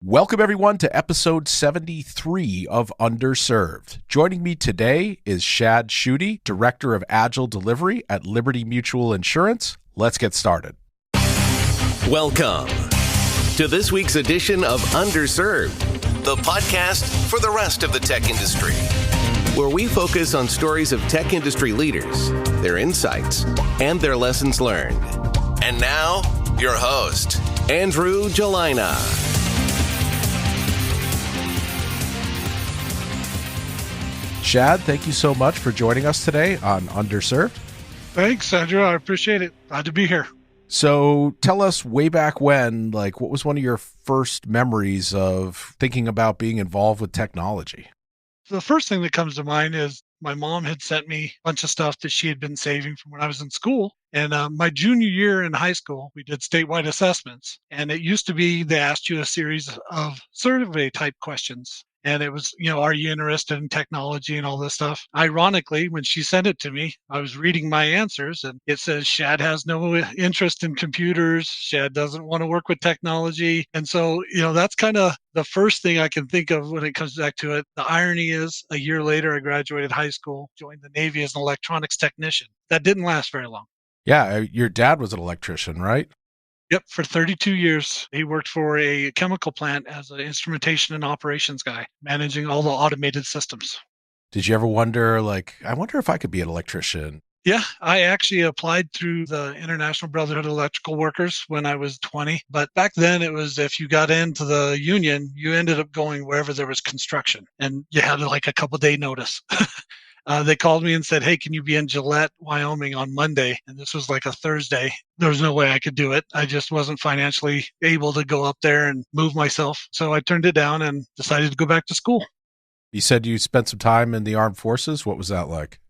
Welcome, everyone, to episode 73 of Underserved. Joining me today is Schutte, Director of Agile Delivery at Liberty Mutual Insurance. Let's get started. Welcome to this week's edition of Underserved, the podcast for the rest of the tech industry, where we focus on stories of tech industry leaders, their insights, and their lessons learned. And now, your host, Andrew Jelina. Shad, thank you so much for joining us today on Underserved. Thanks, Andrew. I appreciate it. Glad to be here. So tell us, way back when, what was one of your first memories of thinking about being involved with technology? The first thing that comes to mind is my mom had sent me a bunch of stuff that she had been saving from when I was in school. And my junior year in high school, we did statewide assessments. And it used to be they asked you a series of survey type questions. And it was, are you interested in technology and all this stuff? Ironically, when she sent it to me, I was reading my answers and it says, Shad has no interest in computers. Shad doesn't want to work with technology. And so, that's kind of the first thing I can think of when it comes back to it. The irony is a year later, I graduated high school, joined the Navy as an electronics technician. That didn't last very long. Yeah, your dad was an electrician, right? Yep, for 32 years, he worked for a chemical plant as an instrumentation and operations guy, managing all the automated systems. Did you ever wonder, I wonder if I could be an electrician? Yeah, I actually applied through the International Brotherhood of Electrical Workers when I was 20. But back then it was if you got into the union, you ended up going wherever there was construction and you had a couple day notice. They called me and said, hey, can you be in Gillette, Wyoming on Monday? And this was like a Thursday. There was no way I could do it. I just wasn't financially able to go up there and move myself. So I turned it down and decided to go back to school. You said you spent some time in the armed forces. What was that like?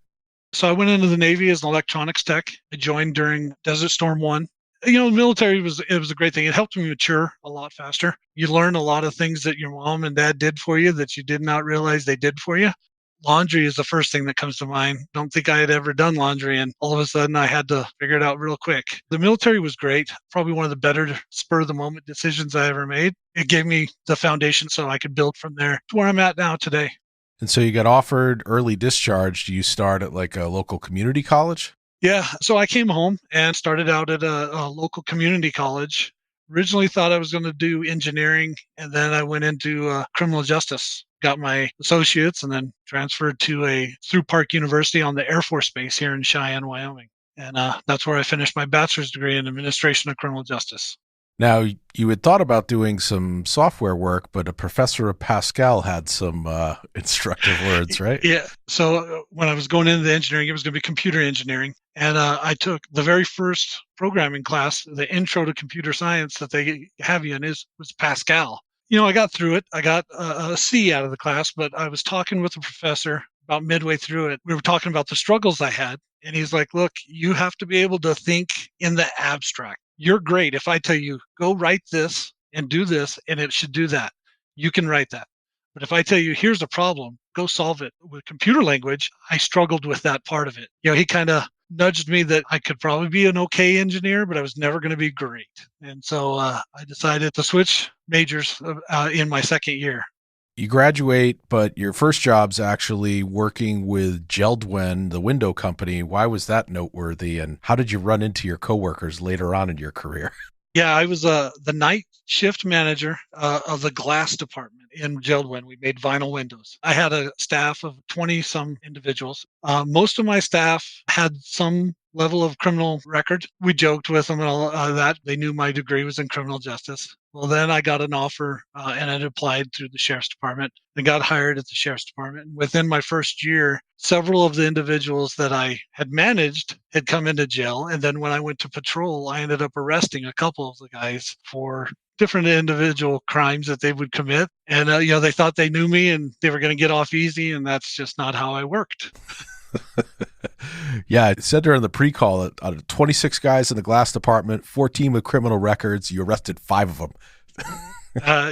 So I went into the Navy as an electronics tech. I joined during Desert Storm 1. The military was a great thing. It helped me mature a lot faster. You learn a lot of things that your mom and dad did for you that you did not realize they did for you. Laundry is the first thing that comes to mind. Don't think I had ever done laundry, and all of a sudden I had to figure it out real quick. The military was great. Probably one of the better spur-of-the-moment decisions I ever made. It gave me the foundation so I could build from there to where I'm at now today. And so you got offered early discharge. Do you start at a local community college? Yeah, so I came home and started out at a local community college. Originally thought I was going to do engineering, and then I went into criminal justice. Got my associates and then transferred through Park University on the Air Force Base here in Cheyenne, Wyoming. And that's where I finished my bachelor's degree in administration of criminal justice. Now, you had thought about doing some software work, but a professor of Pascal had some instructive words, right? Yeah. So when I was going into the engineering, it was going to be computer engineering. And I took the very first programming class, the intro to computer science that they have you in was Pascal. I got through it. I got a C out of the class, but I was talking with the professor about midway through it. We were talking about the struggles I had. And he's like, look, you have to be able to think in the abstract. You're great if I tell you, go write this and do this, and it should do that. You can write that. But if I tell you, here's a problem, go solve it. With computer language, I struggled with that part of it. He kind of nudged me that I could probably be an okay engineer, but I was never going to be great. And so I decided to switch majors in my second year. You graduate, but your first job's actually working with Geldwen, the window company. Why was that noteworthy, and how did you run into your coworkers later on in your career? Yeah, I was the night shift manager of the glass department in Geldwen. We made vinyl windows. I had a staff of 20-some individuals. Most of my staff had some level of criminal record. We joked with them and all that. They knew my degree was in criminal justice. Well, then I got an offer and I applied through the sheriff's department and got hired at the sheriff's department. And within my first year, several of the individuals that I had managed had come into jail. And then when I went to patrol, I ended up arresting a couple of the guys for different individual crimes that they would commit. And, they thought they knew me and they were going to get off easy. And that's just not how I worked. Yeah, it said there in the pre-call, out of 26 guys in the glass department, 14 with criminal records, you arrested 5 of them.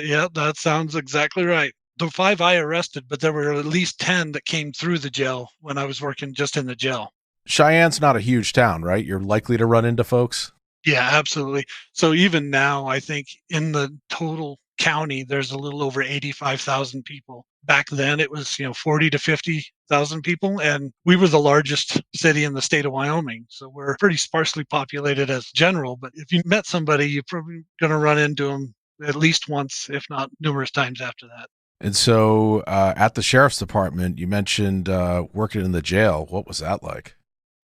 Yeah, that sounds exactly right. The 5 I arrested, but there were at least 10 that came through the jail when I was working just in the jail. Cheyenne's not a huge town, right? You're likely to run into folks. Yeah, absolutely. So even now, I think in the total county, there's a little over 85,000 people. Back then it was, 40 to 50,000 people. And we were the largest city in the state of Wyoming. So we're pretty sparsely populated as general. But if you met somebody, you're probably going to run into them at least once, if not numerous times after that. And so at the sheriff's department, you mentioned working in the jail. What was that like?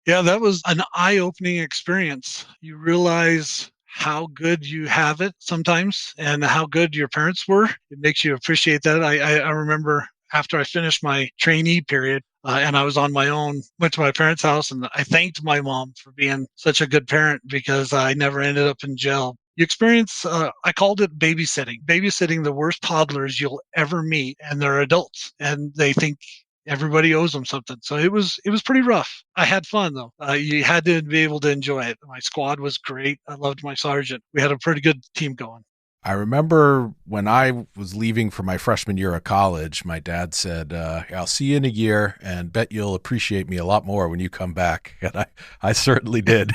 Yeah, that was an eye-opening experience. You realize how good you have it sometimes and how good your parents were. It makes you appreciate that. I remember after I finished my trainee period and I was on my own, went to my parents' house, and I thanked my mom for being such a good parent because I never ended up in jail. You experience, I called it babysitting the worst toddlers you'll ever meet, and they're adults, and they think everybody owes them something. So it was pretty rough. I had fun though. You had to be able to enjoy it. My squad was great. I loved my sergeant. We had a pretty good team going. I remember when I was leaving for my freshman year of college, my dad said, I'll see you in a year and bet you'll appreciate me a lot more when you come back. And I certainly did.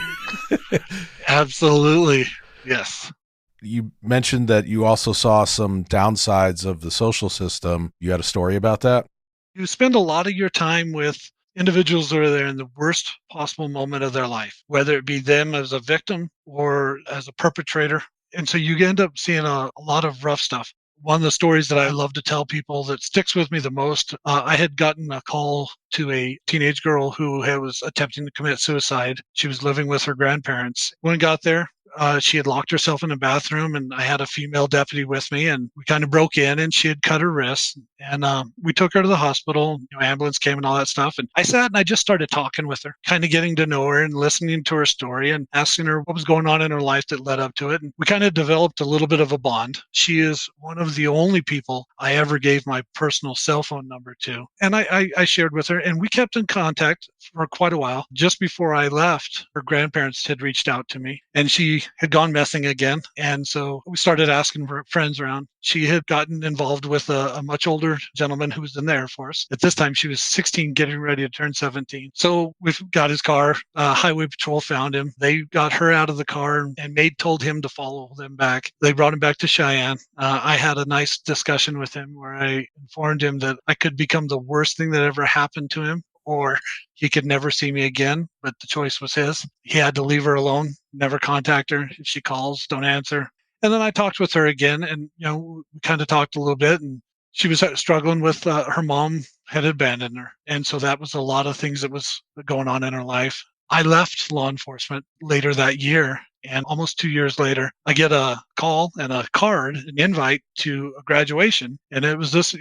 Absolutely. Yes. You mentioned that you also saw some downsides of the social system. You had a story about that? You spend a lot of your time with individuals that are there in the worst possible moment of their life, whether it be them as a victim or as a perpetrator. And so you end up seeing a lot of rough stuff. One of the stories that I love to tell people that sticks with me the most, I had gotten a call to a teenage girl who was attempting to commit suicide. She was living with her grandparents. When I got there, she had locked herself in a bathroom, and I had a female deputy with me, and we kind of broke in, and she had cut her wrist, and we took her to the hospital. Ambulance came and all that stuff, and I sat and I just started talking with her, kind of getting to know her and listening to her story and asking her what was going on in her life that led up to it. And we kind of developed a little bit of a bond. She is one of the only people I ever gave my personal cell phone number to, and I shared with her, and we kept in contact for quite a while. Just before I left, her grandparents had reached out to me, and she had gone missing again. And so we started asking for friends around. She had gotten involved with a much older gentleman who was in the Air Force. At this time, she was 16, getting ready to turn 17. So we got his car. Highway Patrol found him. They got her out of the car, and told him to follow them back. They brought him back to Cheyenne. I had a nice discussion with him where I informed him that I could become the worst thing that ever happened to him, or he could never see me again, but the choice was his. He had to leave her alone, never contact her. If she calls, don't answer. And then I talked with her again, and we kind of talked a little bit, and she was struggling with her mom had abandoned her. And so that was a lot of things that was going on in her life. I left law enforcement later that year, and almost 2 years later, I get a call and a card, an invite to a graduation. And it was this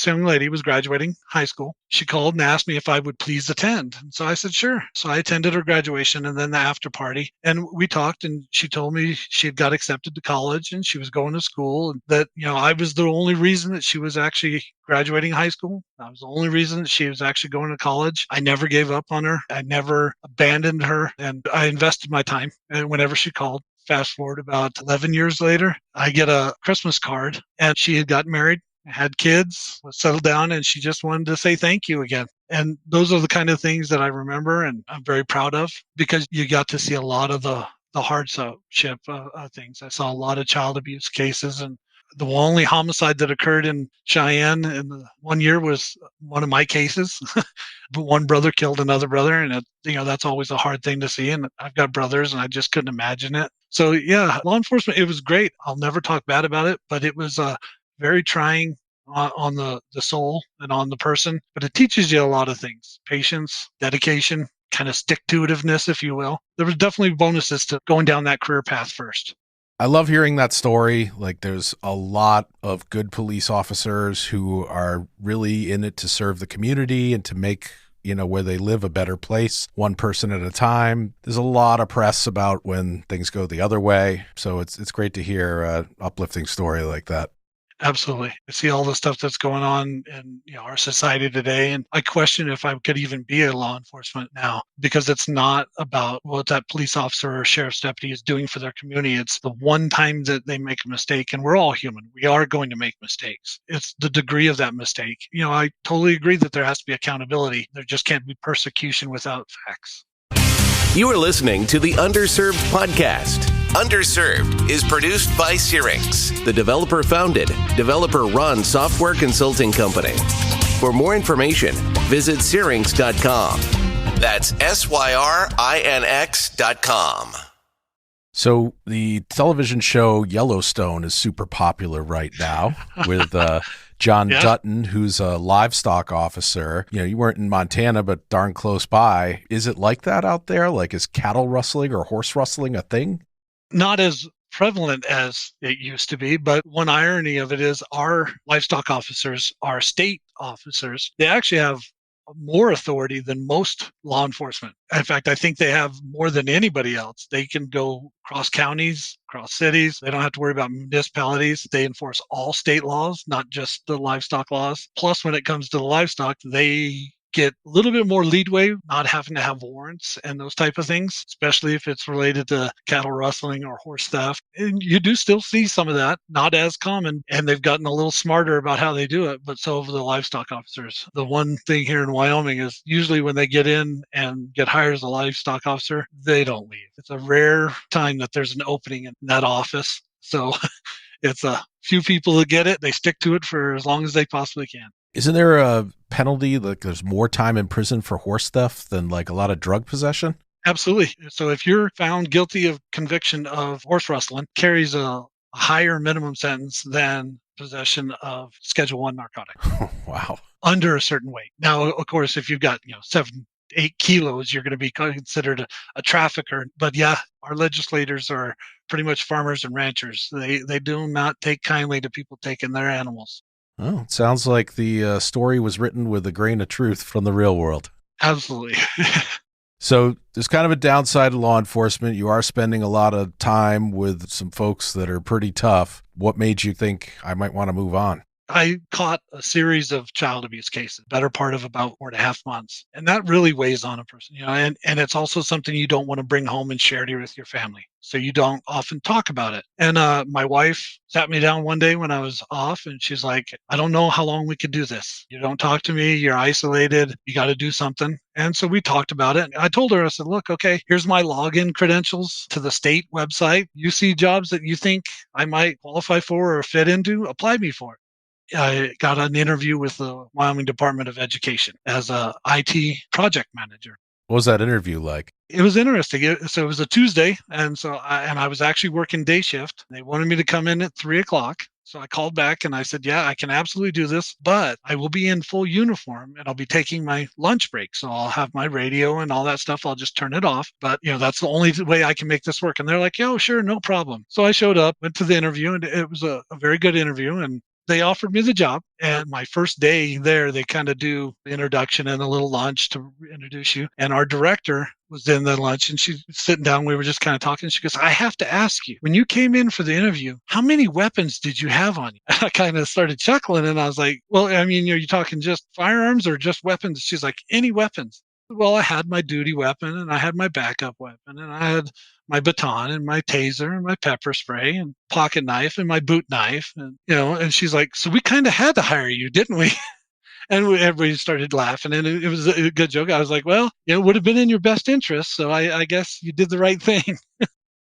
young lady was graduating high school. She called and asked me if I would please attend. And so I said, sure. So I attended her graduation and then the after party. And we talked, and she told me she had got accepted to college and she was going to school, and that, I was the only reason that she was actually graduating high school. I was the only reason that she was actually going to college. I never gave up on her. I never abandoned her. And I invested my time. And whenever she called, fast forward about 11 years later, I get a Christmas card, and she had gotten married, had kids, was settled down, and she just wanted to say thank you again. And those are the kind of things that I remember and I'm very proud of, because you got to see a lot of the hardship things. I saw a lot of child abuse cases, and the only homicide that occurred in Cheyenne in the 1 year was one of my cases. But one brother killed another brother, and that's always a hard thing to see. And I've got brothers, and I just couldn't imagine it. So yeah, law enforcement, it was great. I'll never talk bad about it, but it was very trying on the soul and on the person. But it teaches you a lot of things: patience, dedication, kind of stick-to-itiveness, if you will. There was definitely bonuses to going down that career path first. I love hearing that story. Like, there's a lot of good police officers who are really in it to serve the community and to make, where they live a better place, one person at a time. There's a lot of press about when things go the other way. So it's great to hear an uplifting story like that. Absolutely. I see all the stuff that's going on in our society today, and I question if I could even be a law enforcement now, because it's not about what that police officer or sheriff's deputy is doing for their community. It's the one time that they make a mistake, and we're all human. We are going to make mistakes. It's the degree of that mistake. I totally agree that there has to be accountability. There just can't be persecution without facts. You are listening to the Underserved podcast. Underserved is produced by Syrinx, the developer-founded, developer-run software consulting company. For more information, visit syrinx.com. That's SYRINX.com. So the television show Yellowstone is super popular right now with John Dutton, who's a livestock officer. You know, you weren't in Montana, but darn close by. Is it like that out there? Like, is cattle rustling or horse rustling a thing? Not as prevalent as it used to be, but one irony of it is our livestock officers, our state officers, they actually have more authority than most law enforcement. In fact, I think they have more than anybody else. They can go across counties, across cities. They don't have to worry about municipalities. They enforce all state laws, not just the livestock laws. Plus, when it comes to the livestock, they get a little bit more leadway, not having to have warrants and those type of things, especially if it's related to cattle rustling or horse theft. And you do still see some of that, not as common, and they've gotten a little smarter about how they do it, but so have the livestock officers. The one thing here in Wyoming is usually when they get in and get hired as a livestock officer, they don't leave. It's a rare time that there's an opening in that office. So it's a few people that get it. They stick to it for as long as they possibly can. Isn't there a penalty, like there's more time in prison for horse theft than like a lot of drug possession? Absolutely. So if you're found guilty of conviction of horse rustling, carries a higher minimum sentence than possession of Schedule 1 narcotic. Wow. Under a certain weight. Now, of course, if you've got 7-8 kilos, you're going to be considered a trafficker. But yeah, our legislators are pretty much farmers and ranchers. They do not take kindly to people taking their animals. Oh, it sounds like the story was written with a grain of truth from the real world. Absolutely. So there's kind of a downside to law enforcement. You are spending a lot of time with some folks that are pretty tough. What made you think I might want to move on? I caught a series of child abuse cases, better part of about 4.5 months. And that really weighs on a person, and it's also something you don't want to bring home and share with your family. So you don't often talk about it. And my wife sat me down one day when I was off and she's like, I don't know how long we could do this. You don't talk to me. You're isolated. You got to do something. And so we talked about it. I told her, I said, look, okay, here's my login credentials to the state website. You see jobs that you think I might qualify for or fit into, apply me for it. I got an interview with the Wyoming Department of Education as a IT project manager. What was that interview like? It was interesting. So it was a Tuesday, and I was actually working day shift. They wanted me to come in at 3:00. So I called back and I said, yeah, I can absolutely do this, but I will be in full uniform and I'll be taking my lunch break. So I'll have my radio and all that stuff. I'll just turn it off. But, that's the only way I can make this work. And they're like, yo, sure, no problem. So I showed up, went to the interview, and it was a very good interview. And they offered me the job. And my first day there, they kind of do the introduction and a little lunch to introduce you. And our director was in the lunch and she's sitting down. We were just kind of talking. She goes, I have to ask you, when you came in for the interview, how many weapons did you have on you? I kind of started chuckling and I was like, well, I mean, are you talking just firearms or just weapons? She's like, any weapons. Well, I had my duty weapon and I had my backup weapon and I had my baton and my taser and my pepper spray and pocket knife and my boot knife. And, and she's like, so we kind of had to hire you, didn't we? And everybody started laughing and it was a good joke. I was like, well, it would have been in your best interest. So I guess you did the right thing.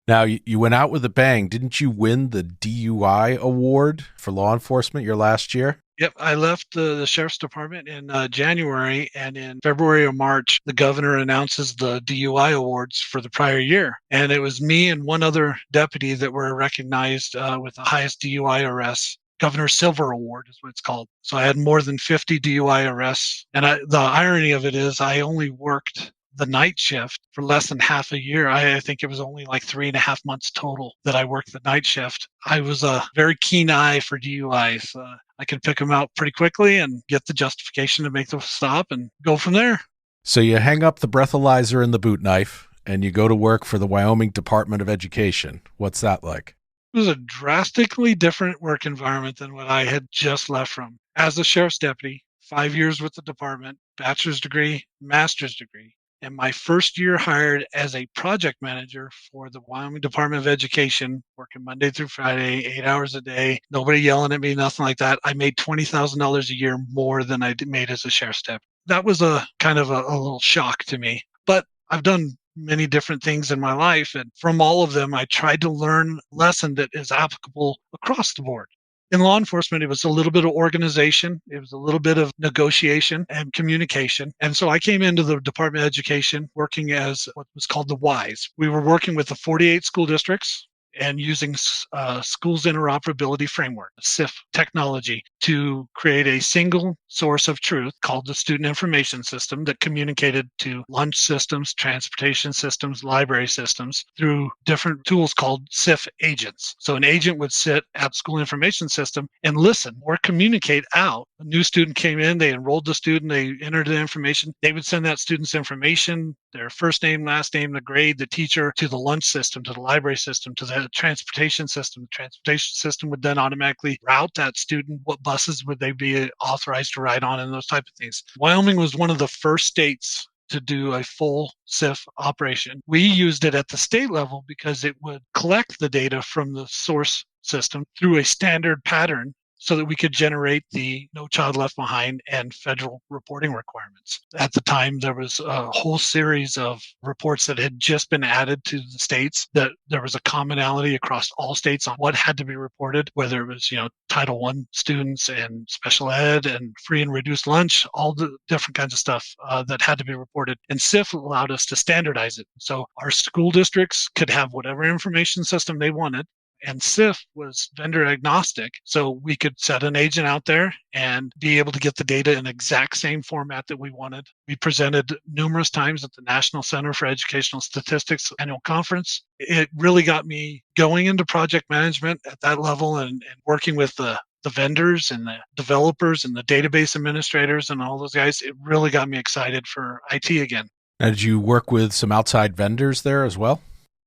Now, you went out with a bang. Didn't you win the DUI award for law enforcement your last year? Yep. I left the sheriff's department in January, and in February or March, the governor announces the DUI awards for the prior year. And it was me and one other deputy that were recognized with the highest DUI arrests. Governor Silver Award is what it's called. So I had more than 50 DUI arrests. And the irony of it is I only worked the night shift for less than half a year. I think it was only like 3.5 months total that I worked the night shift. I was a very keen eye for DUIs. I could pick them out pretty quickly and get the justification to make the stop and go from there. So you hang up the breathalyzer and the boot knife and you go to work for the Wyoming Department of Education. What's that like? It was a drastically different work environment than what I had just left from. As a sheriff's deputy, 5 years with the department, bachelor's degree, master's degree. And my first year hired as a project manager for the Wyoming Department of Education, working Monday through Friday, 8 hours a day, nobody yelling at me, nothing like that. I made $20,000 a year more than I made as a sheriff's deputy. That was a kind of a little shock to me. But I've done many different things in my life. And from all of them, I tried to learn a lesson that is applicable across the board. In law enforcement, it was a little bit of organization. It was a little bit of negotiation and communication. And so I came into the Department of Education working as what was called the WISE. We were working with the 48 school districts and using schools interoperability framework, SIF technology, to create a single source of truth called the Student Information System that communicated to lunch systems, transportation systems, library systems through different tools called SIF agents. So an agent would sit at school information system and listen or communicate out. A new student came in, they enrolled the student, they entered the information. They would send that student's information, their first name, last name, the grade, the teacher, to the lunch system, to the library system, to the transportation system. The transportation system would then automatically route that student. What buses would they be authorized to ride on, and those type of things. Wyoming was one of the first states to do a full SIF operation. We used it at the state level because it would collect the data from the source system through a standard pattern so that we could generate the No Child Left Behind and federal reporting requirements. At the time, there was a whole series of reports that had just been added to the states, that there was a commonality across all states on what had to be reported, whether it was, Title I students and special ed and free and reduced lunch, all the different kinds of stuff that had to be reported. And SIF allowed us to standardize it. So our school districts could have whatever information system they wanted. And SIF was vendor agnostic, so we could set an agent out there and be able to get the data in exact same format that we wanted. We presented numerous times at the National Center for Educational Statistics annual conference. It really got me going into project management at that level and working with the vendors and the developers and the database administrators and all those guys. It really got me excited for IT again. Now, did you work with some outside vendors there as well?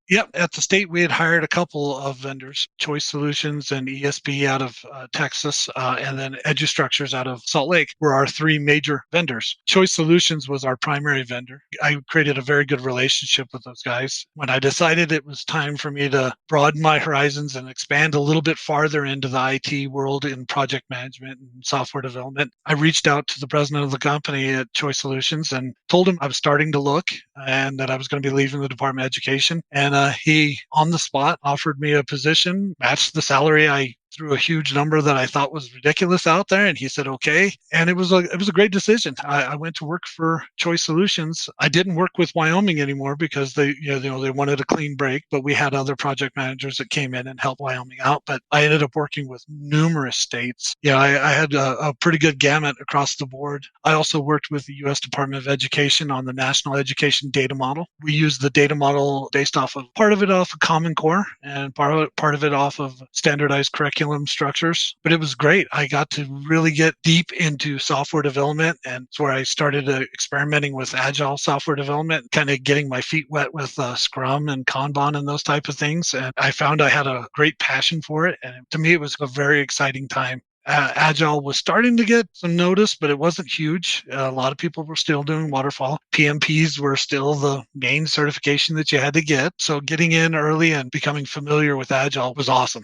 Yep. At the state, we had hired a couple of vendors, Choice Solutions and ESB out of Texas, and then EduStructures out of Salt Lake were our three major vendors. Choice Solutions was our primary vendor. I created a very good relationship with those guys. When I decided it was time for me to broaden my horizons and expand a little bit farther into the IT world in project management and software development, I reached out to the president of the company at Choice Solutions and told him I was starting to look and that I was going to be leaving the Department of Education. And he, on the spot, offered me a position, matched the salary. I threw a huge number that I thought was ridiculous out there, and he said, okay. And it was a great decision. I went to work for Choice Solutions. I didn't work with Wyoming anymore because they wanted a clean break, but we had other project managers that came in and helped Wyoming out. But I ended up working with numerous states. I had a pretty good gamut across the board. I also worked with the U.S. Department of Education on the National Education Data Model. We used the data model based off of part of it off of Common Core and part of it off of standardized curriculum structures, but it was great. I got to really get deep into software development, and it's where I started experimenting with Agile software development, kind of getting my feet wet with Scrum and Kanban and those type of things. And I found I had a great passion for it, and to me, it was a very exciting time. Agile was starting to get some notice, but it wasn't huge. A lot of people were still doing waterfall. PMPs were still the main certification that you had to get. So getting in early and becoming familiar with Agile was awesome.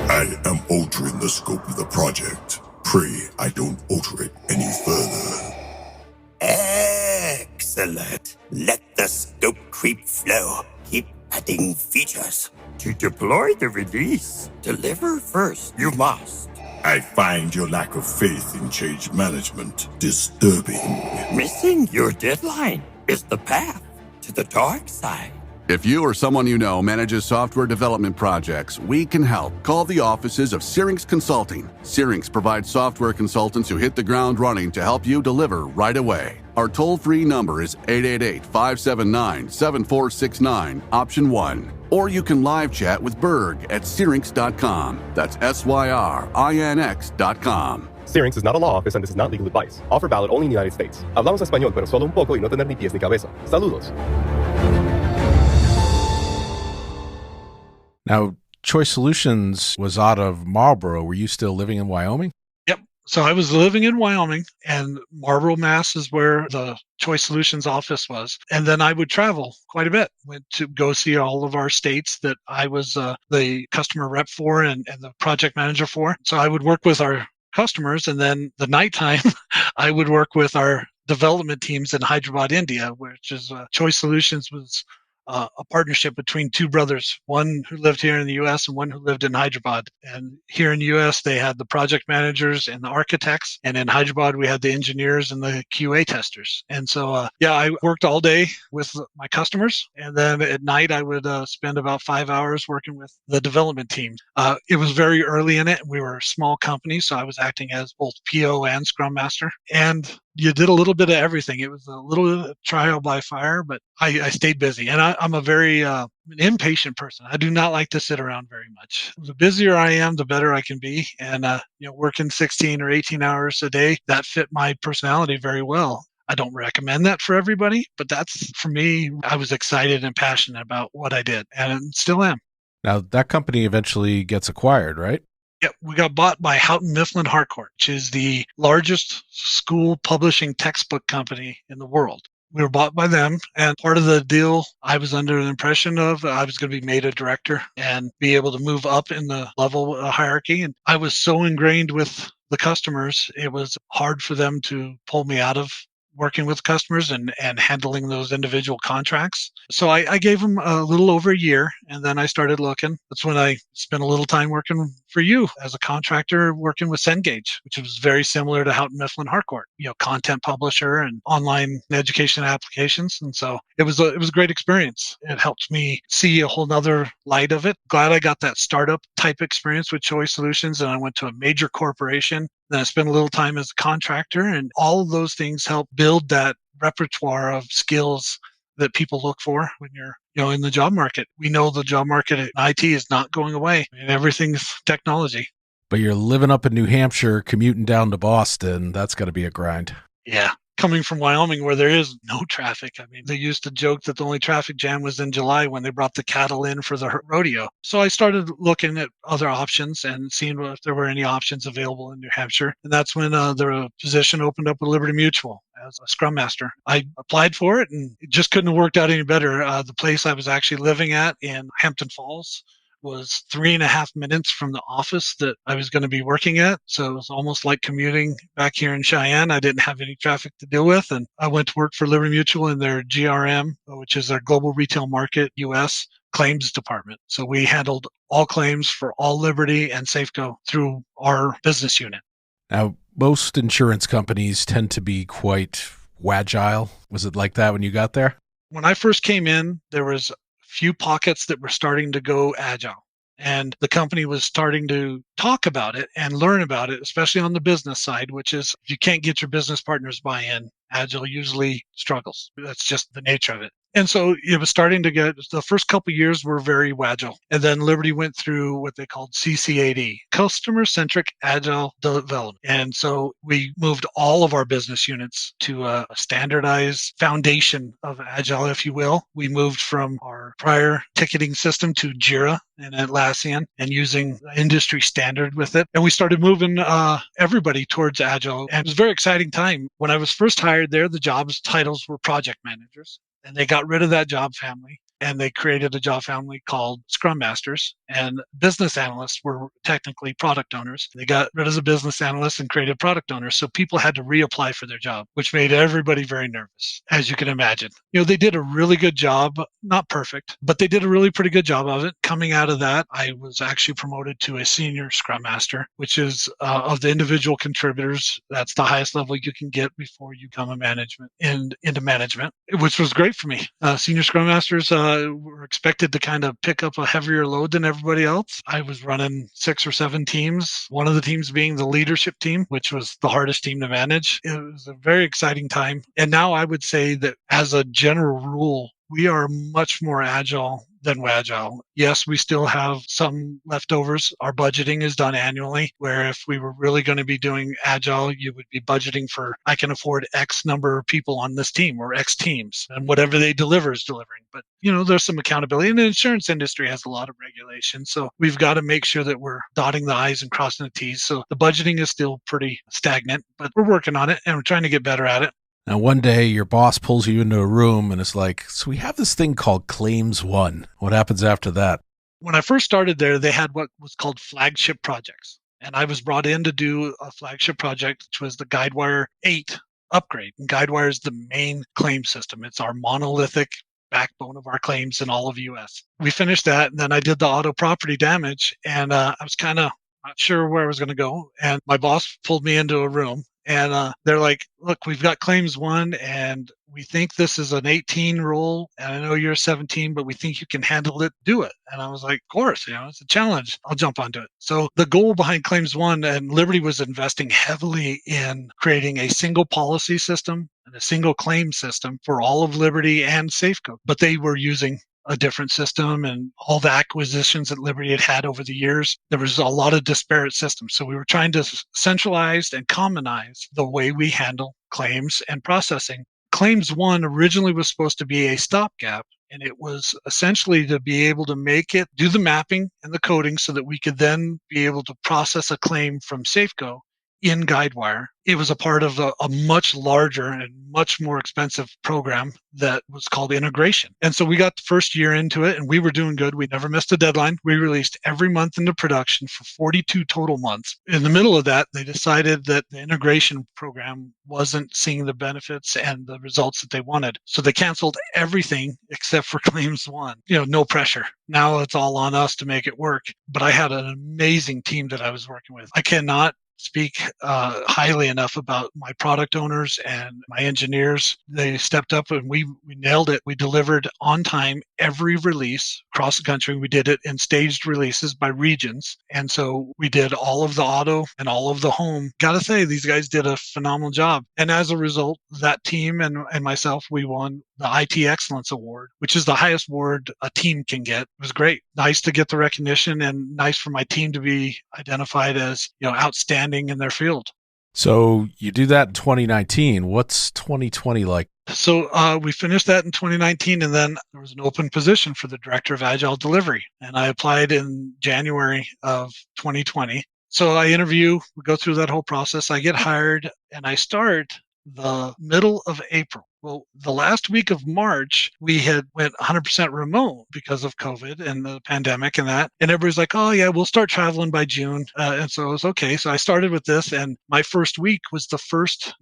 I am altering the scope of the project. Pray I don't alter it any further. Excellent. Let the scope creep flow. Keep adding features. To deploy the release, deliver first. You must. I find your lack of faith in change management disturbing. Missing your deadline is the path to the dark side. If you or someone you know manages software development projects, we can help. Call the offices of Syrinx Consulting. Syrinx provides software consultants who hit the ground running to help you deliver right away. Our toll-free number is 888-579-7469, option 1. Or you can live chat with Berg at Syrinx.com. That's SYRINX.com. Syrinx is not a law office and this is not legal advice. Offer valid only in the United States. Hablamos español, pero solo un poco y no tener ni pies ni cabeza. Saludos. Now, Choice Solutions was out of Marlboro. Were you still living in Wyoming? Yep. So I was living in Wyoming, and Marlboro, Mass is where the Choice Solutions office was. And then I would travel quite a bit. Went to go see all of our states that I was the customer rep for and the project manager for. So I would work with our customers, and then the nighttime I would work with our development teams in Hyderabad, India, which is Choice Solutions was a partnership between two brothers, one who lived here in the U.S. and one who lived in Hyderabad. And here in the U.S., they had the project managers and the architects. And in Hyderabad, we had the engineers and the QA testers. And so, I worked all day with my customers. And then at night, I would spend about 5 hours working with the development team. It was very early in it. We were a small company, so I was acting as both PO and Scrum Master. And you did a little bit of everything. It was a little trial by fire, but I stayed busy. And I'm a very impatient person. I do not like to sit around very much. The busier I am, the better I can be. And, working 16 or 18 hours a day, that fit my personality very well. I don't recommend that for everybody, but that's, for me, I was excited and passionate about what I did and still am. Now, that company eventually gets acquired, right? Yeah, we got bought by Houghton Mifflin Harcourt, which is the largest school publishing textbook company in the world. We were bought by them, and part of the deal, I was under the impression of I was going to be made a director and be able to move up in the level hierarchy. And I was so ingrained with the customers, it was hard for them to pull me out of working with customers and handling those individual contracts. So I gave them a little over a year, and then I started looking. That's when I spent a little time working for you as a contractor, working with Cengage, which was very similar to Houghton Mifflin Harcourt, content publisher and online education applications. And so it was a great experience. It helped me see a whole nother light of it. Glad I got that startup type experience with Choice Solutions, and I went to a major corporation. Then I spent a little time as a contractor, and all of those things help build that repertoire of skills that people look for when you're in the job market. We know the job market in IT is not going away, and everything's technology. But you're living up in New Hampshire, commuting down to Boston. That's got to be a grind. Yeah. Coming from Wyoming, where there is no traffic. I mean, they used to joke that the only traffic jam was in July when they brought the cattle in for the rodeo. So I started looking at other options and seeing if there were any options available in New Hampshire. And that's when the position opened up with Liberty Mutual as a Scrum Master. I applied for it, and it just couldn't have worked out any better. The place I was actually living at in Hampton Falls was 3.5 minutes from the office that I was going to be working at. So it was almost like commuting back here in Cheyenne. I didn't have any traffic to deal with. And I went to work for Liberty Mutual in their GRM, which is their Global Retail Market US claims department. So we handled all claims for all Liberty and Safeco through our business unit. Now, most insurance companies tend to be quite agile. Was it like that when you got there? When I first came in, there was few pockets that were starting to go agile. And the company was starting to talk about it and learn about it, especially on the business side, which is if you can't get your business partners buy-in, Agile usually struggles. That's just the nature of it. And so it was starting to get, the first couple of years were very Agile. And then Liberty went through what they called CCAD, Customer-Centric Agile Development. And so we moved all of our business units to a standardized foundation of Agile, if you will. We moved from our prior ticketing system to Jira and Atlassian and using industry standard with it. And we started moving everybody towards Agile. And it was a very exciting time. When I was first hired there, the jobs titles were project managers. And they got rid of that job family, and they created a job family called Scrum Masters, and business analysts were technically product owners. They got rid of the business analysts and created product owners. So people had to reapply for their job, which made everybody very nervous, as you can imagine. They did a really good job, not perfect, but they did a really pretty good job of it. Coming out of that, I was actually promoted to a senior Scrum Master, which is of the individual contributors. That's the highest level you can get before you come into management, which was great for me. Senior Scrum Masters were expected to kind of pick up a heavier load than everybody else. I was running 6 or 7 teams, one of the teams being the leadership team, which was the hardest team to manage. It was a very exciting time. And now I would say that as a general rule, we are much more agile than Agile. Yes, we still have some leftovers. Our budgeting is done annually, where if we were really going to be doing Agile, you would be budgeting for, I can afford X number of people on this team or X teams, and whatever they deliver is delivering. But, there's some accountability, and the insurance industry has a lot of regulation. So we've got to make sure that we're dotting the I's and crossing the T's. So the budgeting is still pretty stagnant, but we're working on it and we're trying to get better at it. Now, one day your boss pulls you into a room and is like, so we have this thing called Claims 1. What happens after that? When I first started there, they had what was called Flagship Projects. And I was brought in to do a flagship project, which was the Guidewire 8 upgrade. And Guidewire is the main claim system. It's our monolithic backbone of our claims in all of US. We finished that, and then I did the auto property damage, and I was kind of not sure where I was going to go. And my boss pulled me into a room, and they're like, look, we've got claims one, and we think this is an 18 role. And I know you're 17, but we think you can handle it. Do it. And I was like, of course, it's a challenge. I'll jump onto it. So the goal behind claims one, and Liberty was investing heavily in creating a single policy system and a single claim system for all of Liberty and Safeco. But they were using a different system, and all the acquisitions that Liberty had had over the years, there was a lot of disparate systems. So we were trying to centralize and commonize the way we handle claims and processing. Claims one originally was supposed to be a stopgap, and it was essentially to be able to make it do the mapping and the coding so that we could then be able to process a claim from Safeco in Guidewire. It was a part of a much larger and much more expensive program that was called integration. And so we got the first year into it, and we were doing good. We never missed a deadline. We released every month into production for 42 total months. In the middle of that, they decided that the integration program wasn't seeing the benefits and the results that they wanted. So they canceled everything except for claims one. No pressure. Now it's all on us to make it work. But I had an amazing team that I was working with. I cannot speak highly enough about my product owners and my engineers. They stepped up and we nailed it. We delivered on time every release across the country. We did it in staged releases by regions. And so we did all of the auto and all of the home. Gotta say, these guys did a phenomenal job. And as a result, that team and myself, we won the IT Excellence Award, which is the highest award a team can get. It was great. Nice to get the recognition, and nice for my team to be identified as, outstanding in their field. So you do that in 2019. What's 2020 like? So we finished that in 2019, and then there was an open position for the director of Agile delivery, and I applied in January of 2020. So I interview, we go through that whole process. I get hired, and I start the middle of April. Well, the last week of March, we had went 100% remote because of COVID and the pandemic and that. And everybody's like, oh, yeah, we'll start traveling by June. And so it was okay. So I started with this. And my first week was the first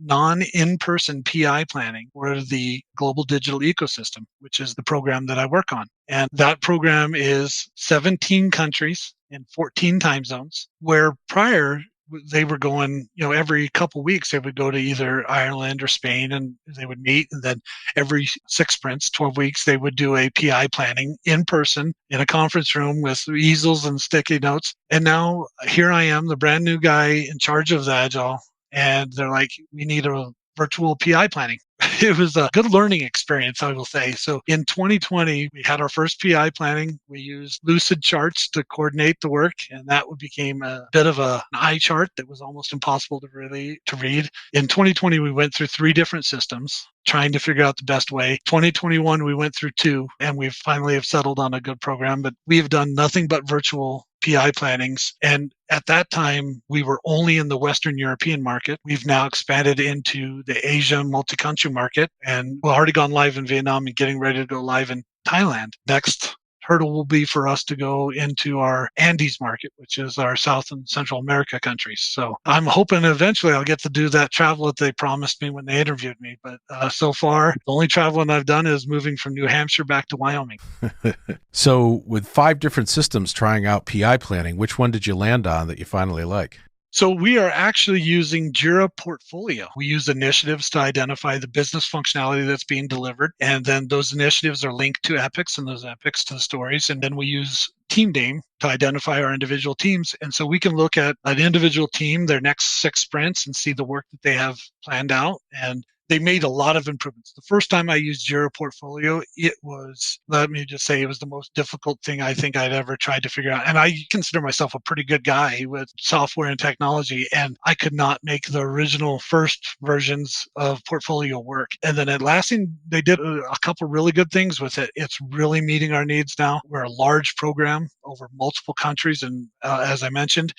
in-person PI planning for the Global Digital Ecosystem, which is the program that I work on. And that program is 17 countries in 14 time zones, where prior they were going, every couple weeks, they would go to either Ireland or Spain, and they would meet. And then every 6 sprints, 12 weeks, they would do a PI planning in person in a conference room with easels and sticky notes. And now here I am, the brand new guy in charge of the Agile. And they're like, we need a virtual PI planning. It was a good learning experience, I will say. So in 2020, we had our first PI planning. We used lucid charts to coordinate the work, and that became a bit of an eye chart that was almost impossible to read. In 2020, we went through 3 different systems, trying to figure out the best way. 2021, we went through 2, and we finally have settled on a good program. But we have done nothing but virtual PI plannings. And at that time, we were only in the Western European market. We've now expanded into the Asia multi-country market, and we've already gone live in Vietnam and getting ready to go live in Thailand. Next hurdle will be for us to go into our Andes market, which is our South and Central America countries. So I'm hoping eventually I'll get to do that travel that they promised me when they interviewed me. But so far, the only traveling I've done is moving from New Hampshire back to Wyoming. So with 5 different systems trying out PI planning, which one did you land on that you finally like? So we are actually using Jira Portfolio. We use initiatives to identify the business functionality that's being delivered. And then those initiatives are linked to epics, and those epics to the stories. And then we use Team Name to identify our individual teams. And so we can look at an individual team, their next 6 sprints, and see the work that they have planned out. And they made a lot of improvements. The first time I used Jira Portfolio, it was, let me just say, it was the most difficult thing I think I'd ever tried to figure out. And I consider myself a pretty good guy with software and technology, and I could not make the original first versions of Portfolio work. And then Atlassian, they did a couple really good things with it. It's really meeting our needs now. We're a large program over multiple countries, and as I mentioned,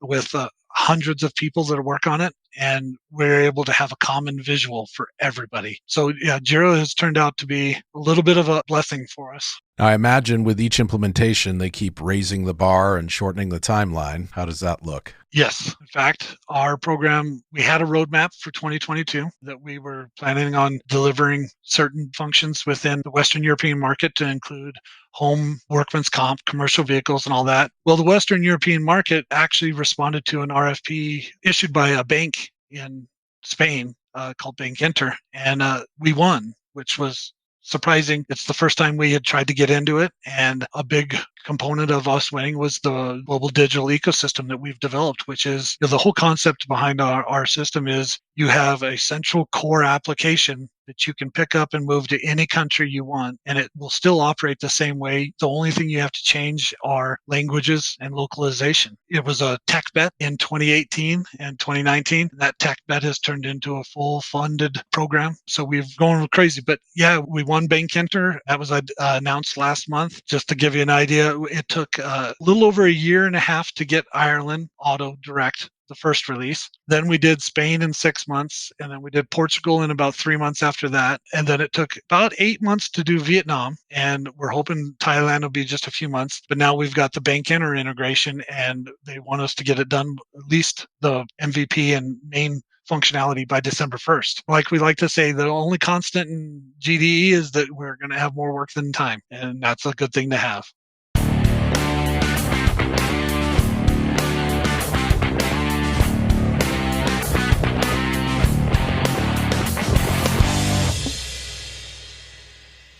with hundreds of people that work on it. and we're able to have a common visual for everybody. So yeah, Jira has turned out to be a little bit of a blessing for us. Now, I imagine with each implementation, they keep raising the bar and shortening the timeline. How does that look? Yes. In fact, our program, we had a roadmap for 2022 that we were planning on delivering certain functions within the Western European market to include home, workman's comp, commercial vehicles, and all that. Well, the Western European market actually responded to an RFP issued by a bank in Spain called Bank Inter, and we won, which was surprising. It's the first time we had tried to get into it, and a big component of us winning was the global digital ecosystem that we've developed, which is the whole concept behind our system is you have a central core application that you can pick up and move to any country you want, and it will still operate the same way. The only thing you have to change are languages and localization. It was a tech bet in 2018 and 2019. That tech bet has turned into a full funded program. So we've gone crazy. But yeah, we won Bank Inter. That was announced last month. Just to give you an idea, it took a little over a year and a half to get Ireland auto direct, the first release. Then we did Spain in 6 months, and then we did Portugal in about 3 months after that. And then it took about 8 months to do Vietnam, and we're hoping Thailand will be just a few months. But now we've got the Bank Inter integration, and they want us to get it done, at least the MVP and main functionality by December 1st. Like we like to say, the only constant in GDE is that we're going to have more work than time, and that's a good thing to have.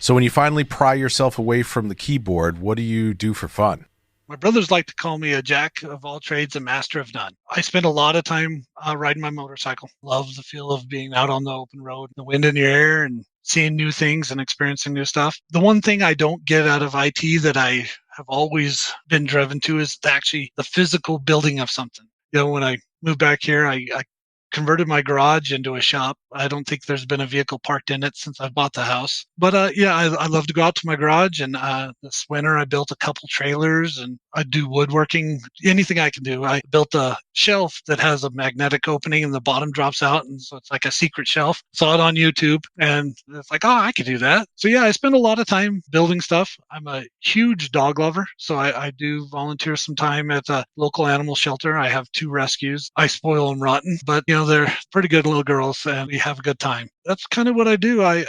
So when you finally pry yourself away from the keyboard, what do you do for fun? My brothers like to call me a jack of all trades, a master of none. I spend a lot of time riding my motorcycle. Love the feel of being out on the open road, the wind in your hair, and seeing new things and experiencing new stuff. The one thing I don't get out of IT that I have always been driven to is actually the physical building of something. You know, when I moved back here, I converted my garage into a shop. I don't think there's been a vehicle parked in it since I bought the house. But yeah, I love to go out to my garage. And this winter, I built a couple trailers, and I do woodworking, anything I can do. I built a shelf that has a magnetic opening and the bottom drops out. And so it's like a secret shelf. Saw it on YouTube, and it's like, oh, I could do that. So yeah, I spend a lot of time building stuff. I'm a huge dog lover. So I do volunteer some time at a local animal shelter. I have 2 rescues. I spoil them rotten, but you know, they're pretty good little girls, and we have a good time. That's kind of what I do. My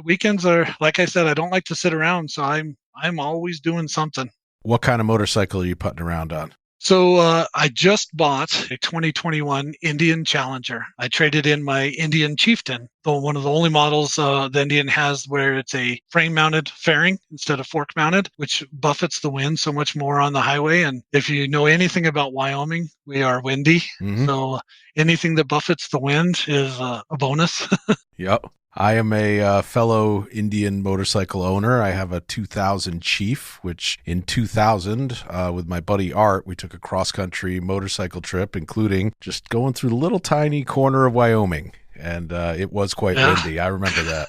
weekends are, like I said, I don't like to sit around, so I'm always doing something. What kind of motorcycle are you putting around on? So I just bought a 2021 Indian Challenger. I traded in my Indian Chieftain, one of the only models the Indian has where it's a frame-mounted fairing instead of fork-mounted, which buffets the wind so much more on the highway. And if you know anything about Wyoming, we are windy. Mm-hmm. So anything that buffets the wind is a bonus. Yep. I am a fellow Indian motorcycle owner. I have a 2000 Chief, which in 2000, with my buddy Art, we took a cross-country motorcycle trip, including just going through the little tiny corner of Wyoming. And it was quite windy. I remember that.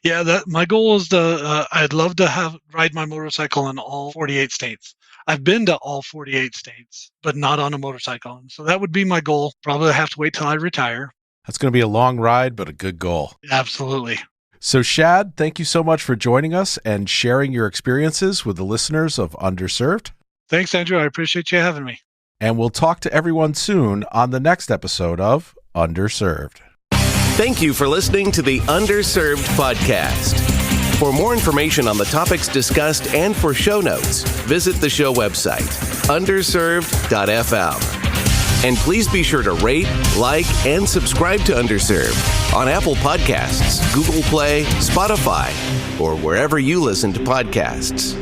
Yeah, my goal is I'd love to ride my motorcycle in all 48 states. I've been to all 48 states, but not on a motorcycle. So that would be my goal. Probably have to wait till I retire. That's going to be a long ride, but a good goal. Absolutely. So, Shad, thank you so much for joining us and sharing your experiences with the listeners of Underserved. Thanks, Andrew. I appreciate you having me. And we'll talk to everyone soon on the next episode of Underserved. Thank you for listening to the Underserved podcast. For more information on the topics discussed and for show notes, visit the show website, underserved.fm. And please be sure to rate, like, and subscribe to Underserved on Apple Podcasts, Google Play, Spotify, or wherever you listen to podcasts.